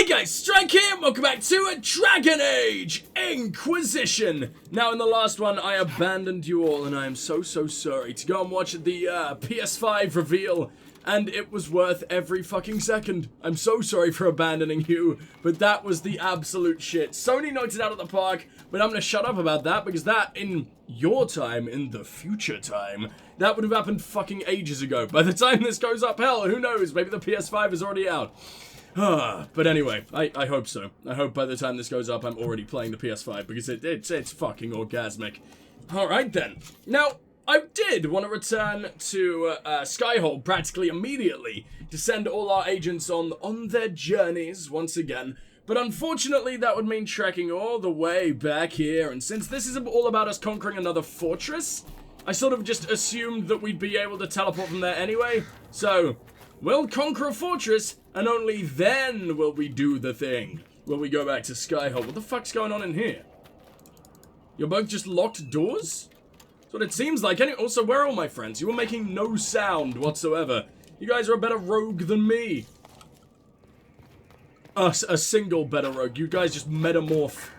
guys, Strike here, and welcome back to a Dragon Age Inquisition. Now, in the last one, I abandoned you all, and I am so sorry to go and watch the PS5 reveal, and it was worth every fucking second. I'm so sorry for abandoning you, but that was the absolute shit. Sony knocked it out of the park, but I'm gonna shut up about that, because that, in your time, in the future time, that would have happened fucking ages ago. By the time this goes up, hell, who knows, maybe the PS5 is already out. But anyway, I hope so. I hope by the time this goes up, I'm already playing the PS5, because it's fucking orgasmic. Alright then. Now, I did want to return to Skyhold practically immediately to send all our agents on their journeys once again, but unfortunately that would mean trekking all the way back here, and since this is all about us conquering another fortress, I sort of just assumed that we'd be able to teleport from there anyway, so we'll conquer a fortress, and only then will we do the thing. Will we go back to Skyhold? What the fuck's going on in here? You're both just locked doors? That's what it seems like. Also, where are all my friends? You were making no sound whatsoever. You guys are a better rogue than me. Us, a single better rogue. You guys just metamorph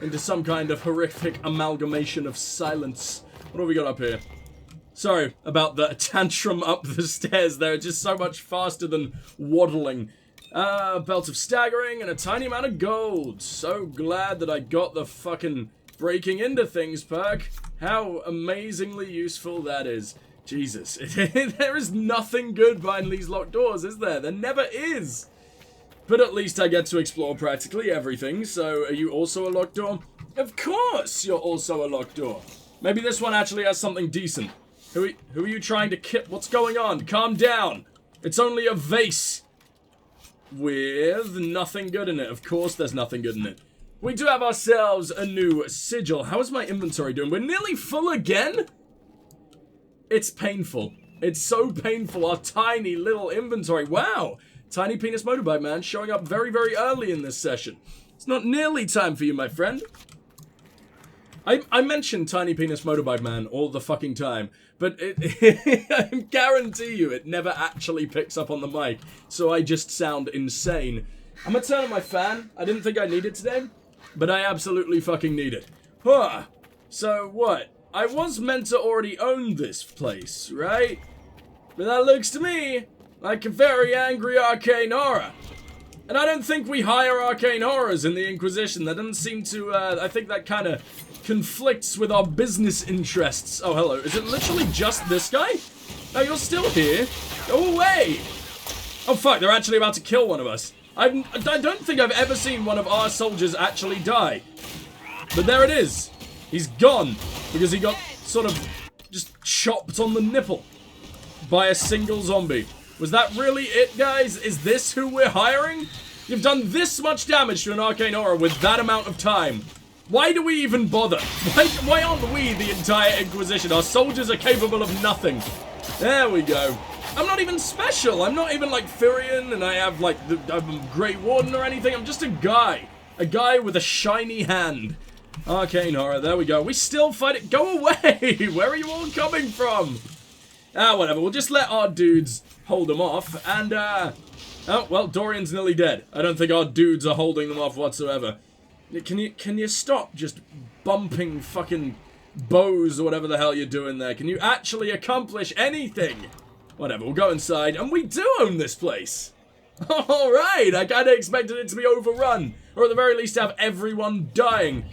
into some kind of horrific amalgamation of silence. What have we got up here? Sorry about the tantrum up the stairs there, just so much faster than waddling. Belt of staggering and a tiny amount of gold. So glad that I got the fucking breaking into things perk. How amazingly useful that is. Jesus, there is nothing good behind these locked doors, is there? There never is. But at least I get to explore practically everything, so are you also a locked door? Of course you're also a locked door. Maybe this one actually has something decent. Who are you trying to kill? What's going on? Calm down. It's only a vase with nothing good in it. Of course there's nothing good in it. We do have ourselves a new sigil. How is my inventory doing? We're nearly full again? It's painful. It's so painful. Our tiny little inventory. Wow. Tiny penis motorbike man showing up very early in this session. It's not nearly time for you, my friend. I mention Tiny Penis Motorbike Man all the fucking time, but I guarantee you it never actually picks up on the mic, so I just sound insane. I'm gonna turn on my fan. I didn't think I needed it today, but I absolutely fucking need it. Huh. So what? I was meant to already own this place, right? But that looks to me like a very angry arcane aura. And I don't think we hire arcane auras in the Inquisition. That doesn't seem to, I think that kind of conflicts with our business interests. Oh, hello. Is it literally just this guy? Oh, you're still here? Go away! Oh, fuck. They're actually about to kill one of us. I don't think I've ever seen one of our soldiers actually die. But there it is. He's gone because he got sort of just chopped on the nipple by a single zombie. Was that really it, guys? Is this who we're hiring? You've done this much damage to an arcane aura with that amount of time. Why do we even bother? Why aren't we the entire Inquisition? Our soldiers are capable of nothing. There we go. I'm not even special. I'm not even like Firion and I have like I'm Grey Warden or anything. I'm just a guy. A guy with a shiny hand. Arcane aura, there we go. We still fight it. Go away! Where are you all coming from? Ah, whatever. We'll just let our dudes hold them off. And, oh, well, Dorian's nearly dead. I don't think our dudes are holding them off whatsoever. Can you stop just bumping fucking bows or whatever the hell you're doing there? Can you actually accomplish anything? Whatever, we'll go inside. And we do own this place. Alright, I kind of expected it to be overrun. Or at the very least have everyone dying.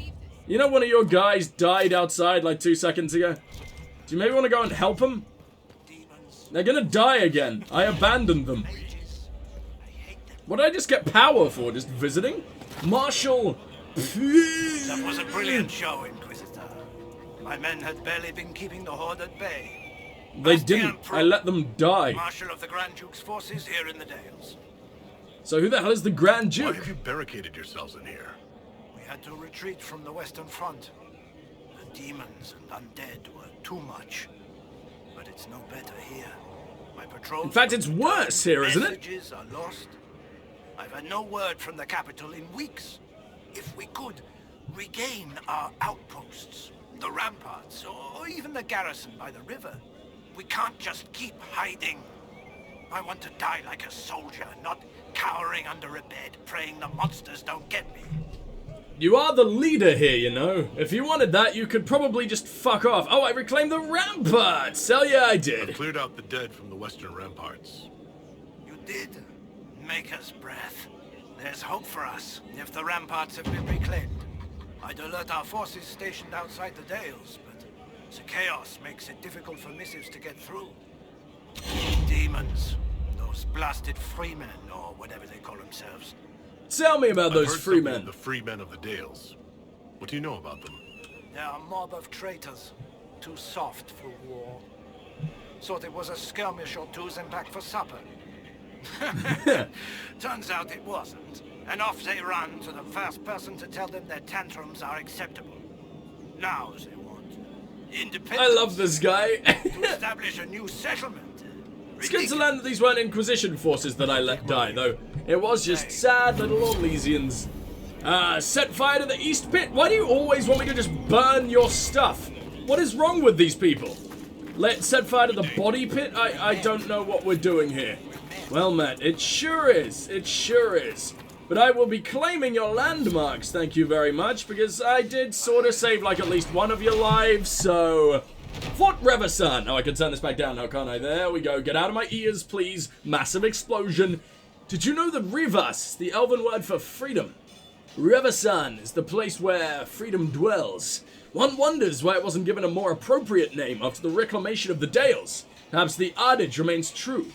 You know one of your guys died outside like 2 seconds ago? Do you maybe want to go and help them? They're gonna die again. I abandoned them. What did I just get power for? Just visiting? Marshal. That was a brilliant show, Inquisitor. My men had barely been keeping the Horde at bay. They didn't. I let them die. Marshal of the Grand Duke's forces here in the Dales. So who the hell is the Grand Duke? Why have you barricaded yourselves in here? We had to retreat from the Western Front. The demons and undead were too much. But it's no better here. My patrols. In fact, it's worse here, isn't it? Messages are lost. I've had no word from the capital in weeks. If we could regain our outposts, the ramparts, or even the garrison by the river, we can't just keep hiding. I want to die like a soldier, not cowering under a bed, praying the monsters don't get me. You are the leader here, you know. If you wanted that, you could probably just fuck off. Oh, I reclaimed the ramparts! Hell yeah, I did. I've cleared out the dead from the western ramparts. You did? Maker's breath. There's hope for us, if the ramparts have been reclaimed. I'd alert our forces stationed outside the Dales, but the chaos makes it difficult for missives to get through. Demons. Those blasted freemen, or whatever they call themselves. Tell me about I've those heard free something of men. the free men of the Dales. What do you know about them? They're a mob of traitors. Too soft for war. Thought it was a skirmish or two and back for supper. Turns out it wasn't. And off they run to the first person to tell them their tantrums are acceptable. Now they want independence. I love this guy. To establish a new settlement. It's good to learn that these weren't Inquisition forces that I let die, though. It was just sad little Orlesians. Set fire to the East Pit. Why do you always want me to just burn your stuff? What is wrong with these people? Let's set fire to the body pit? I don't know what we're doing here. Well, Matt, it sure is. It sure is. But I will be claiming your landmarks, thank you very much, because I did sort of save, like, at least one of your lives, so... Fort Reverson! Oh, I can turn this back down now, can't I? There we go. Get out of my ears, please. Massive explosion. Did you know that Rivas, the elven word for freedom? Reverson is the place where freedom dwells. One wonders why it wasn't given a more appropriate name after the reclamation of the Dales. Perhaps the adage remains true.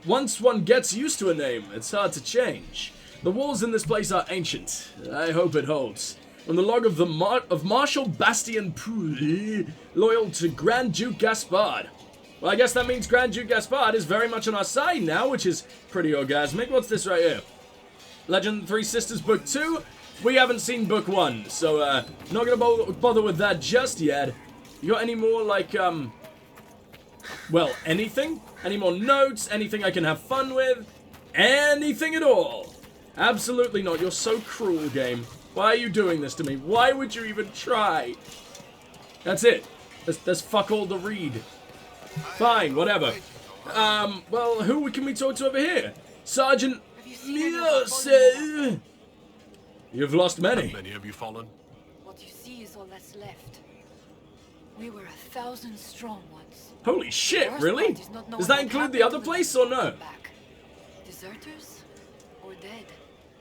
Once one gets used to a name, it's hard to change. The walls in this place are ancient. I hope it holds. On the log of Marshal Bastien Pouilly, loyal to Grand Duke Gaspard. Well, I guess that means Grand Duke Gaspard is very much on our side now, which is pretty orgasmic. What's this right here? Legend of the Three Sisters Book 2? We haven't seen Book 1, so not gonna bother with that just yet. You got any more, like, well, anything? Any more notes? Anything I can have fun with? Anything at all? Absolutely not. You're so cruel, game. Why are you doing this to me? Why would you even try? That's it. There's fuck all to read. Fine, whatever. Well, who can we talk to over here? Sergeant Miose. You've lost many. How many have you fallen? What you see is all that's left. We were 1,000 strong once. Holy shit, really? Does that include the other place or no? Back. Deserters or dead?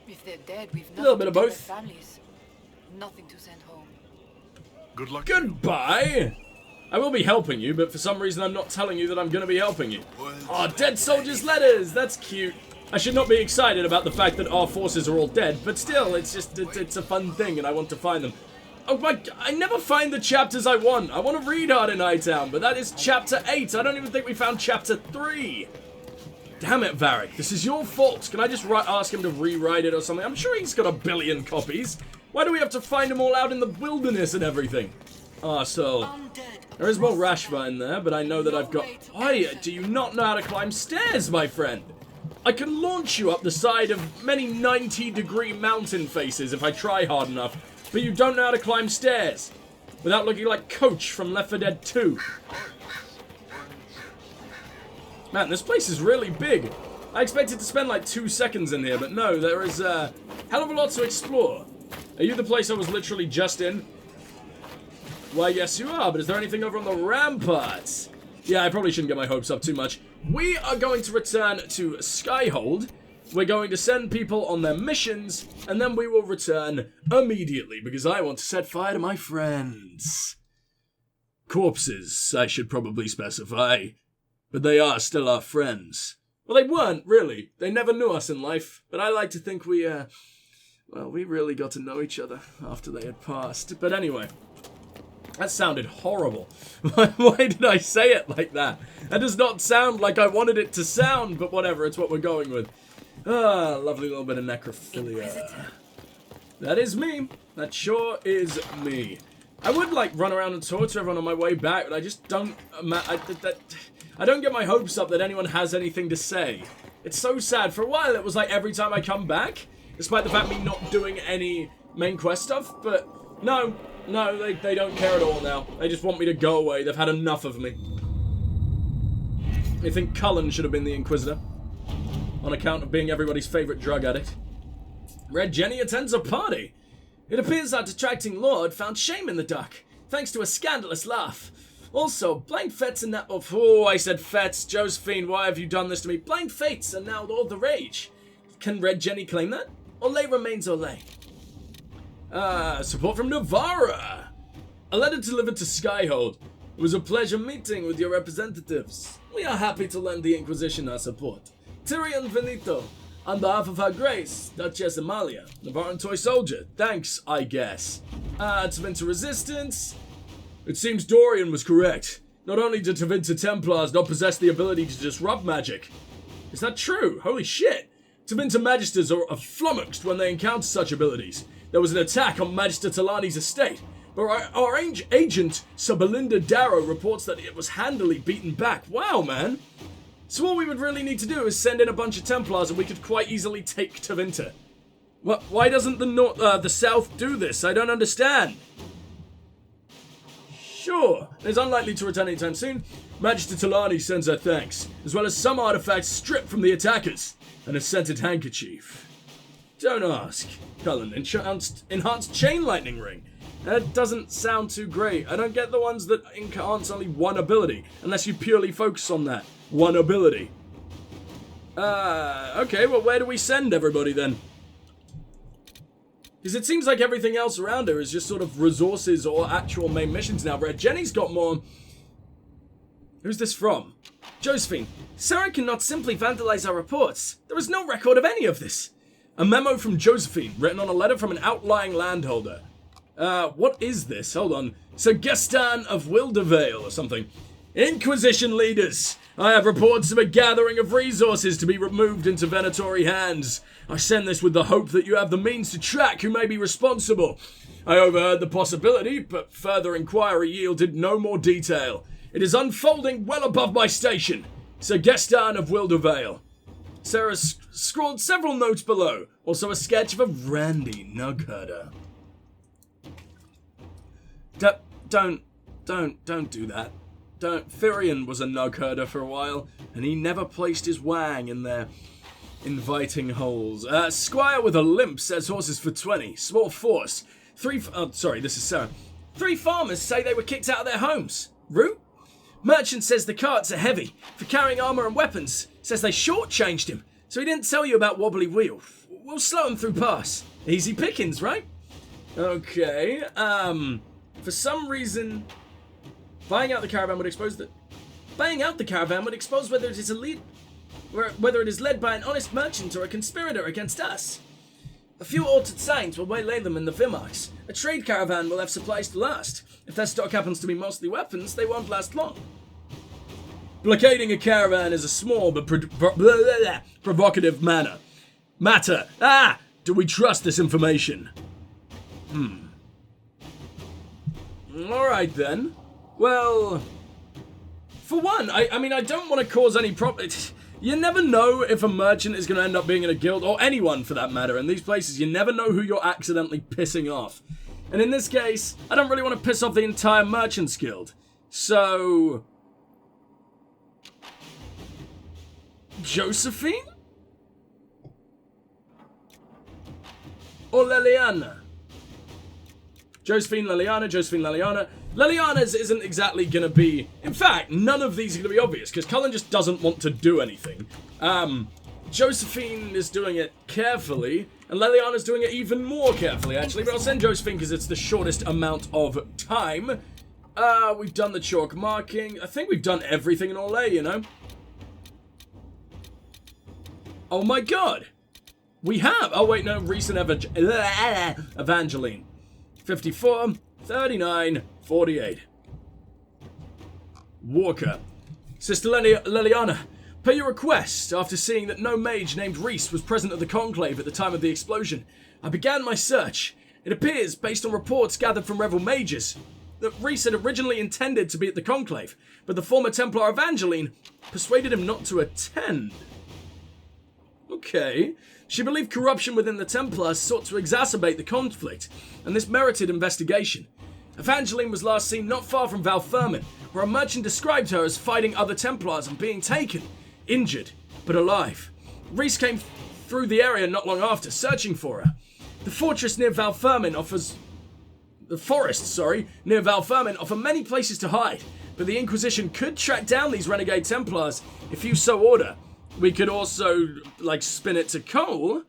If they're dead, we've nothing little bit of to tell both. their families. Nothing to send home. Good luck. Goodbye. I will be helping you, but for some reason I'm not telling you that I'm going to be helping you. Oh, dead soldiers' letters. That's cute. I should not be excited about the fact that our forces are all dead, but still, it's just, it's a fun thing, and I want to find them. Oh my, I never find the chapters I want. I want to read Hard in Hightown, but that is chapter 8. I don't even think we found chapter 3. Damn it, Varric. This is your fault. Can I just ask him to rewrite it or something? I'm sure he's got a billion copies. Why do we have to find them all out in the wilderness and everything? Ah, so... There is more Rashva in there, but I know that I've got... Oi, do you not know how to climb stairs, my friend? I can launch you up the side of many 90-degree mountain faces if I try hard enough, but you don't know how to climb stairs. Without looking like Coach from Left 4 Dead 2. Man, this place is really big. I expected to spend like 2 seconds in here, but no, there is a hell of a lot to explore. Are you the place I was literally just in? Why, yes you are, but is there anything over on the ramparts? Yeah, I probably shouldn't get my hopes up too much. We are going to return to Skyhold. We're going to send people on their missions, and then we will return immediately, because I want to set fire to my friends. Corpses, I should probably specify. But they are still our friends. Well, they weren't, really. They never knew us in life. But I like to think we really got to know each other after they had passed. But anyway, that sounded horrible. Why did I say it like that? That does not sound like I wanted it to sound, but whatever, it's what we're going with. Ah, lovely little bit of necrophilia. Inquisitor. That is me. That sure is me. I would, like, run around and talk to everyone on my way back, but I just don't... I don't get my hopes up that anyone has anything to say. It's so sad. For a while, it was like every time I come back, despite the fact me not doing any main quest stuff, but no, they don't care at all now. They just want me to go away. They've had enough of me. They think Cullen should have been the Inquisitor. on account of being everybody's favorite drug addict. Red Jenny attends a party. It appears our detracting lord found shame in the dark, thanks to a scandalous laugh. Also, blind Fets and oh, I said Fets. Josephine, why have you done this to me? Blind Fates are now all the rage. Can Red Jenny claim that? Olay remains Olay. Support from Navarra. A letter delivered to Skyhold. It was a pleasure meeting with your representatives. We are happy to lend the Inquisition our support. Tyrion Venito, on behalf of Her Grace, Duchess Amalia, Navarran toy soldier. Thanks, I guess. Tevinter Resistance. It seems Dorian was correct. Not only did Tevinter Templars not possess the ability to disrupt magic. Is that true? Holy shit. Tevinter Magisters are flummoxed when they encounter such abilities. There was an attack on Magister Talani's estate, but our agent, Sir Belinda Darrow, reports that it was handily beaten back. Wow, man. So all we would really need to do is send in a bunch of Templars and we could quite easily take Tevinter. Why doesn't the South do this? I don't understand. Sure, it is unlikely to return anytime soon. Magister Talani sends her thanks, as well as some artifacts stripped from the attackers, and a scented handkerchief. Don't ask. Cullen, enhanced chain lightning ring. That doesn't sound too great. I don't get the ones that enhance only one ability, unless you purely focus on that one ability. Okay, well, where do we send everybody then? Because it seems like everything else around her is just sort of resources or actual main missions now. Red Jenny's got more. Who's this from? Josephine. Sarah cannot simply vandalize our reports. There is no record of any of this. A memo from Josephine, written on a letter from an outlying landholder. What is this? Hold on. Sir Gaston of Wildervale or something. Inquisition leaders. I have reports of a gathering of resources to be removed into Venatory hands. I send this with the hope that you have the means to track who may be responsible. I overheard the possibility, but further inquiry yielded no more detail. It is unfolding well above my station. Sir Gaston of Wildervale. Sarah scrawled several notes below. Also a sketch of a randy nugherder. Don't do that. Firion was a nugherder for a while, and he never placed his wang in their inviting holes. Squire with a limp says horses for 20. Small force. This is Sarah. 3 farmers say they were kicked out of their homes. Root? Merchant says the carts are heavy for carrying armor and weapons. Says they shortchanged him, so he didn't tell you about wobbly wheel. We'll slow him through pass. Easy pickings, right? Okay, for some reason, buying out the caravan would expose whether it is led by an honest merchant or a conspirator against us. A few altered signs will waylay them in the Vimarks. A trade caravan will have supplies to last. If their stock happens to be mostly weapons, they won't last long. Blockading a caravan is a small but provocative matter. Do we trust this information? Alright then. Well, for one, I mean, I don't want to cause any problems. You never know if a merchant is going to end up being in a guild, or anyone for that matter. In these places, you never know who you're accidentally pissing off. And in this case, I don't really want to piss off the entire merchant's guild. So... Josephine? Or Leliana? Josephine, Leliana. Leliana's isn't exactly gonna be... In fact, none of these are gonna be obvious, because Cullen just doesn't want to do anything. Josephine is doing it carefully, and Leliana's doing it even more carefully, actually, but I'll send Josephine because it's the shortest amount of time. We've done the chalk marking. I think we've done everything in Orlais, you know? Oh my god! We have! Oh wait, no, recent Evangeline. 54, 39, 48. Walker. Sister Leliana, per your request, after seeing that no mage named Reese was present at the conclave at the time of the explosion, I began my search. It appears, based on reports gathered from Revel mages, that Reese had originally intended to be at the conclave, but the former Templar Evangeline persuaded him not to attend. Okay. She believed corruption within the Templars sought to exacerbate the conflict, and this merited investigation. Evangeline was last seen not far from Valfermin, where a merchant described her as fighting other Templars and being taken, injured, but alive. Reese came through the area not long after, searching for her. The forest near Valfermin offer many places to hide, but the Inquisition could track down these renegade Templars if you so order. We could also, spin it to Cole,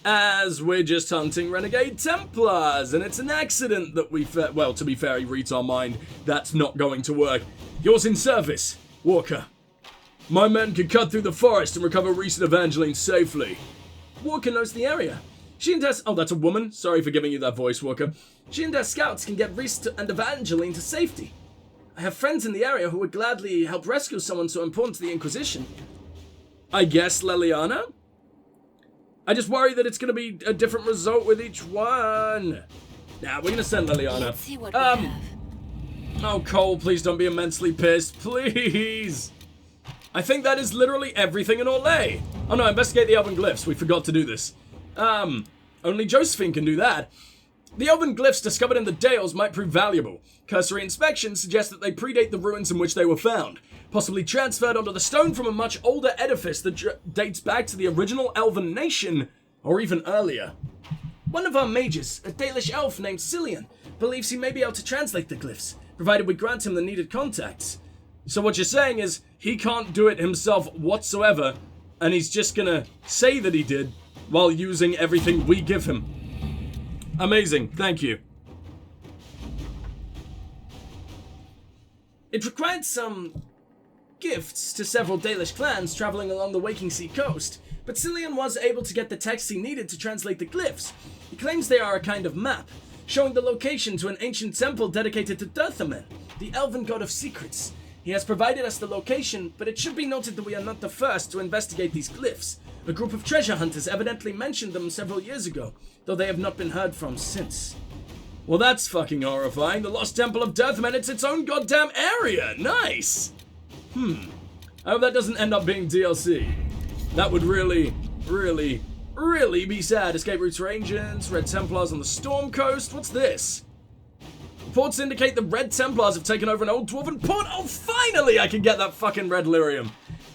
as we're just hunting renegade Templars, and it's an accident that well, to be fair, he reads our mind. That's not going to work. Yours in service, Walker. My men can cut through the forest and recover Reese and Evangeline safely. Walker knows the area. She and her... Oh, that's a woman. Sorry for giving you that voice, Walker. She and her scouts can get Reese and Evangeline to safety. I have friends in the area who would gladly help rescue someone so important to the Inquisition. I guess Leliana? I just worry that it's going to be a different result with each one. Nah, we're going to send Leliana. Let's see what we have. Oh, Cole, please don't be immensely pissed. Please. I think that is literally everything in Orlais. Oh no, investigate the elven glyphs. We forgot to do this. Only Josephine can do that. The elven glyphs discovered in the Dales might prove valuable. Cursory inspection suggests that they predate the ruins in which they were found, possibly transferred onto the stone from a much older edifice that dates back to the original elven nation, or even earlier. One of our mages, a Dalish elf named Cillian, believes he may be able to translate the glyphs, provided we grant him the needed contacts. So what you're saying is, he can't do it himself whatsoever, and he's just gonna say that he did, while using everything we give him. Amazing, thank you. It required some gifts to several Dalish clans traveling along the Waking Sea coast, but Cillian was able to get the text he needed to translate the glyphs. He claims they are a kind of map, showing the location to an ancient temple dedicated to Darawen, the elven god of secrets. He has provided us the location, but it should be noted that we are not the first to investigate these glyphs. A group of treasure hunters evidently mentioned them several years ago, though they have not been heard from since. Well, that's fucking horrifying. The Lost Temple of Darawen, it's its own goddamn area. Nice! I hope that doesn't end up being DLC. That would really, really, really be sad. Escape routes for ancients, Red Templars on the Storm Coast. What's this? Reports indicate the Red Templars have taken over an old dwarven port. Oh, finally I can get that fucking red lyrium.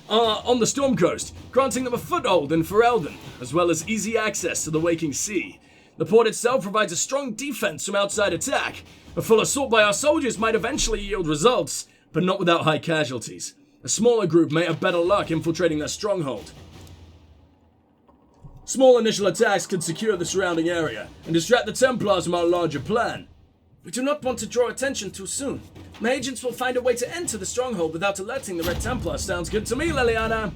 On the Storm Coast, granting them a foothold in Ferelden, as well as easy access to the Waking Sea. The port itself provides a strong defense from outside attack. A full assault by our soldiers might eventually yield results, but not without high casualties. A smaller group may have better luck infiltrating their stronghold. Small initial attacks could secure the surrounding area and distract the Templars from our larger plan. We do not want to draw attention too soon. My agents will find a way to enter the stronghold without alerting the Red Templar. Sounds good to me, Leliana.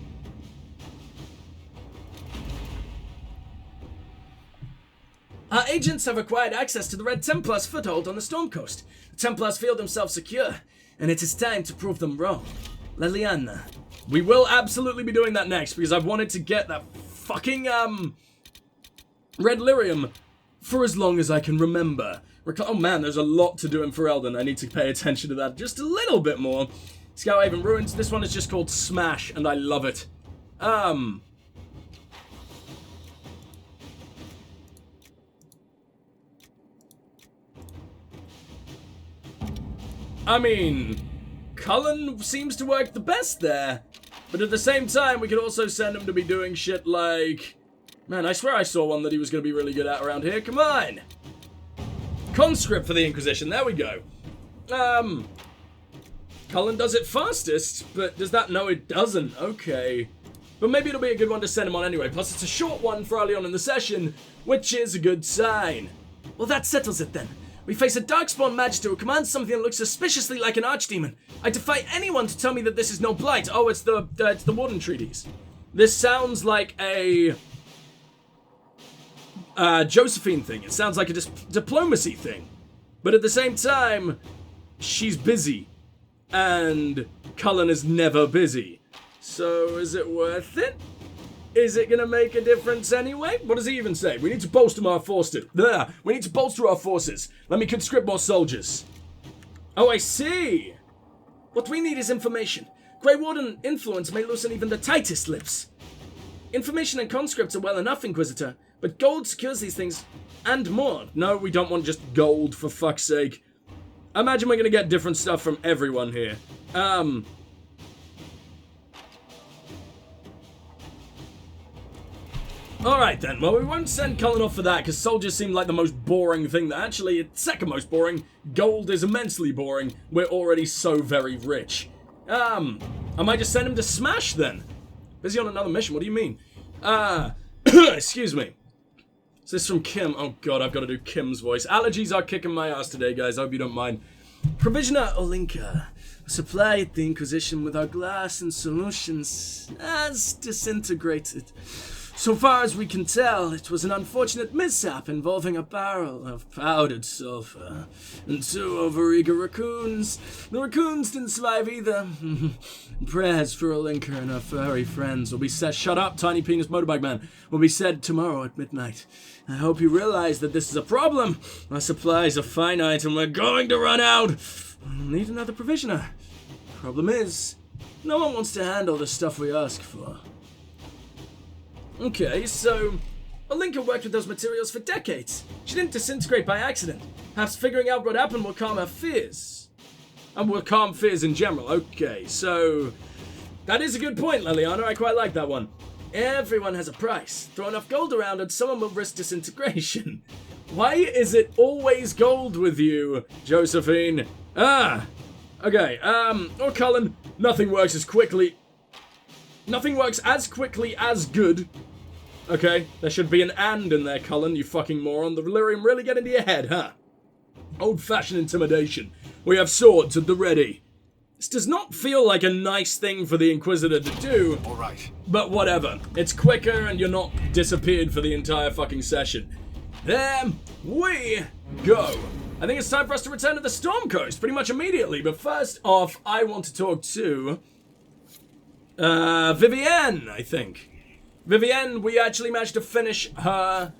Our agents have acquired access to the Red Templars' foothold on the Storm Coast. The Templars feel themselves secure, and it is time to prove them wrong. Leliana. We will absolutely be doing that next, because I've wanted to get that fucking, red lyrium for as long as I can remember. Oh man, there's a lot to do in Ferelden. I need to pay attention to that just a little bit more. Scout Haven Ruins. This one is just called Smash, and I love it. I mean, Cullen seems to work the best there. But at the same time, we could also send him to be doing shit like... Man, I swear I saw one that he was going to be really good at around here. Come on! Conscript for the Inquisition, there we go. Cullen does it fastest, but does that? No, it doesn't. Okay. But maybe it'll be a good one to send him on anyway. Plus, it's a short one for early on in the session, which is a good sign. Well, that settles it then. We face a Darkspawn Magister who commands something that looks suspiciously like an archdemon. I defy anyone to tell me that this is no blight. Oh, it's the Warden Treaties. This sounds like a Josephine thing. It sounds like a diplomacy thing. But at the same time, she's busy. And Cullen is never busy. So is it worth it? Is it gonna make a difference anyway? What does he even say? We need to bolster our forces. We need to bolster our forces. Let me conscript more soldiers. Oh, I see. What we need is information. Grey Warden influence may loosen even the tightest lips. Information and conscripts are well enough, Inquisitor, but gold secures these things and more. No, we don't want just gold, for fuck's sake. I imagine we're gonna get different stuff from everyone here. Alright then, well we won't send Cullen off for that, because soldiers seem like the most boring thing. Actually, it's second most boring. Gold is immensely boring. We're already so very rich. I might just send him to Smash then. Busy on another mission, what do you mean? Excuse me. Is this from Kim? Oh god, I've got to do Kim's voice. Allergies are kicking my ass today, guys. I hope you don't mind. Provisioner Olinka. Supplied the Inquisition with our glass and solutions as disintegrated. So far as we can tell, it was an unfortunate mishap involving a barrel of powdered sulfur and 2 overeager raccoons. The raccoons didn't survive either. Prayers for Olinka and her furry friends will be said. Shut up, tiny penis motorbike man. Will be said tomorrow at midnight. I hope you realize that this is a problem. Our supplies are finite and we're going to run out. We'll need another provisioner. Problem is, no one wants to handle the stuff we ask for. Okay, so Olinka worked with those materials for decades. She didn't disintegrate by accident. Perhaps figuring out what happened will calm her fears. And will calm fears in general. Okay, so that is a good point, Liliana. I quite like that one. Everyone has a price. Throw enough gold around and someone will risk disintegration. Why is it always gold with you, Josephine? Okay, or Cullen, nothing works as quickly as good. Okay, there should be an and in there, Cullen, you fucking moron. The Valyrian really get into your head, huh? Old-fashioned intimidation. We have swords at the ready. This does not feel like a nice thing for the Inquisitor to do. All right. But whatever. It's quicker and you're not disappeared for the entire fucking session. There we go. I think it's time for us to return to the Storm Coast pretty much immediately. But first off, I want to talk to Vivienne, I think. Vivienne, we actually managed to finish her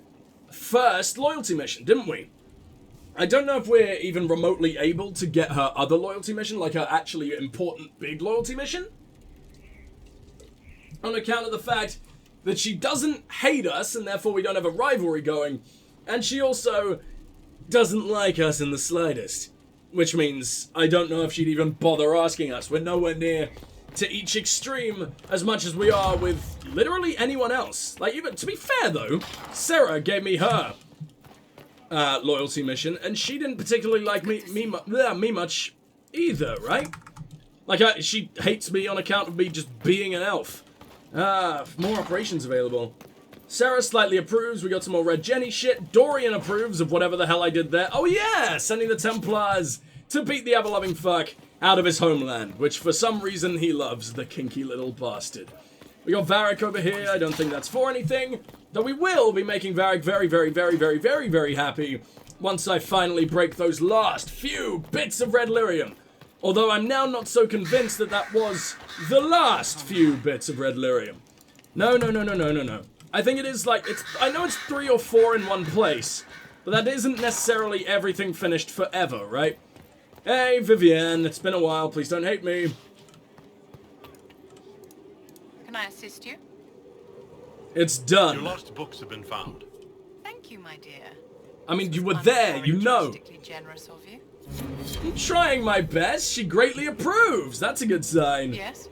first loyalty mission, didn't we? I don't know if we're even remotely able to get her other loyalty mission, like her actually important big loyalty mission. On account of the fact that she doesn't hate us, and therefore we don't have a rivalry going. And she also doesn't like us in the slightest. Which means I don't know if she'd even bother asking us. We're nowhere near to each extreme as much as we are with literally anyone else. Like, even to be fair though, Sarah gave me her loyalty mission, and she didn't particularly like me much either, right? Like, she hates me on account of me just being an elf. More operations available. Sarah slightly approves. We got some more Red Jenny shit. Dorian approves of whatever the hell I did there. Oh yeah, sending the Templars to beat the ever-loving fuck out of his homeland, which for some reason he loves, the kinky little bastard. We got Varric over here. I don't think that's for anything, though we will be making Varric very, very, very, very, very, very happy once I finally break those last few bits of red lyrium. Although I'm now not so convinced that that was the last few bits of red lyrium. No. I think it is like, I know it's 3 or 4 in one place, but that isn't necessarily everything finished forever, right? Hey, Vivienne, it's been a while. Please don't hate me. Can I assist you? It's done. Your lost books have been found. Thank you, my dear. I mean, you were there, you know. Uncharacteristically generous of you. I'm trying my best. She greatly approves. That's a good sign. Yes.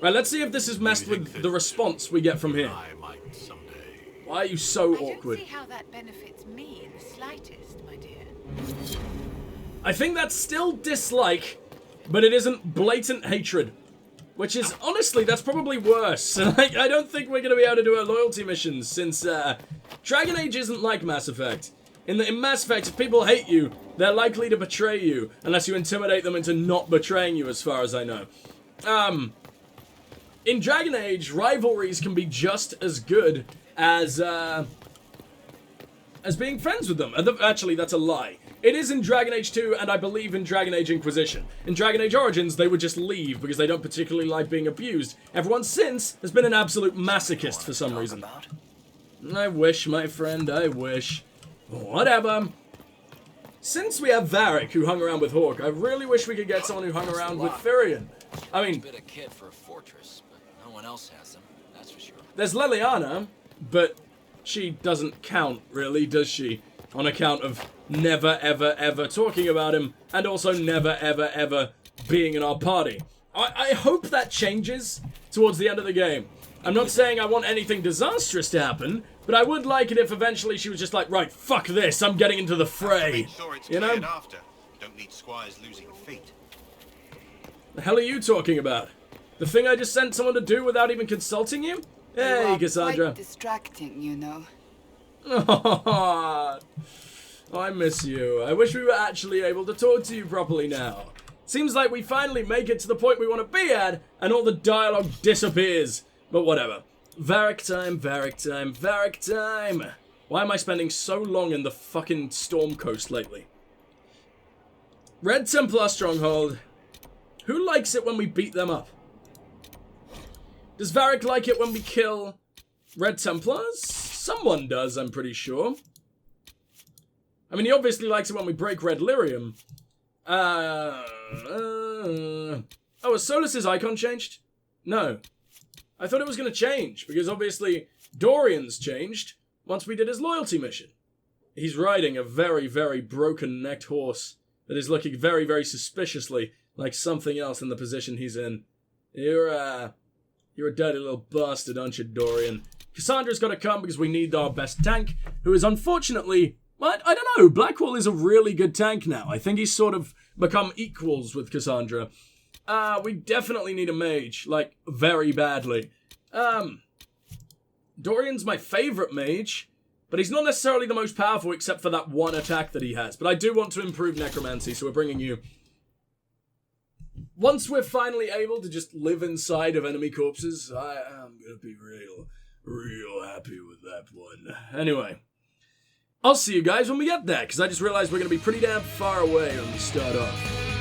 Right, let's see if this has messed with the response we get from here. I might someday. Why are you so I awkward? don't see how that benefits me in the slightest, my dear. I think that's still dislike, but it isn't blatant hatred. Which is, honestly, that's probably worse. Like, I don't think we're going to be able to do our loyalty missions, since Dragon Age isn't like Mass Effect. In Mass Effect, if people hate you, they're likely to betray you, unless you intimidate them into not betraying you, as far as I know. In Dragon Age, rivalries can be just as good as being friends with them. Actually, that's a lie. It is in Dragon Age 2, and I believe in Dragon Age Inquisition. In Dragon Age Origins, they would just leave because they don't particularly like being abused. Everyone since has been an absolute masochist for some reason. I wish, my friend, I wish. Whatever. Since we have Varric, who hung around with Hawke, I really wish we could get someone who hung around with Firion. I mean, bit of kit for a fortress, but no one else has them, that's for sure. there's Liliana, but she doesn't count, really, does she? On account of never, ever, ever talking about him, and also never, ever, ever being in our party. I hope that changes towards the end of the game. I'm not saying I want anything disastrous to happen, but I would like it if eventually she was just like, right, fuck this, I'm getting into the fray. Make sure it's You know? cleared after. Don't need squires losing feet. The hell are you talking about? The thing I just sent someone to do without even consulting you? Hey, You are Cassandra. quite distracting, you know. Oh, I miss you. I wish we were actually able to talk to you properly now. Seems like we finally make it to the point we want to be at, and all the dialogue disappears. But whatever. Varric time, Varric time, Varric time. Why am I spending so long in the fucking Storm Coast lately? Red Templar Stronghold. Who likes it when we beat them up? Does Varric like it when we kill Red Templars? Someone does, I'm pretty sure. I mean, he obviously likes it when we break Red Lyrium. Oh, has Solus's icon changed? No. I thought it was going to change, because obviously Dorian's changed once we did his loyalty mission. He's riding a very, very broken-necked horse that is looking very, very suspiciously like something else in the position he's in. You're a dirty little bastard, aren't you, Dorian? Cassandra's got to come because we need our best tank, who is unfortunately... I don't know, Blackwall is a really good tank now. I think he's sort of become equals with Cassandra. We definitely need a mage, like, very badly. Dorian's my favorite mage, but he's not necessarily the most powerful except for that one attack that he has. But I do want to improve Necromancy, so we're bringing you... Once we're finally able to just live inside of enemy corpses, I am going to be real happy with that one. Anyway, I'll see you guys when we get there, because I just realized we're going to be pretty damn far away when we start off.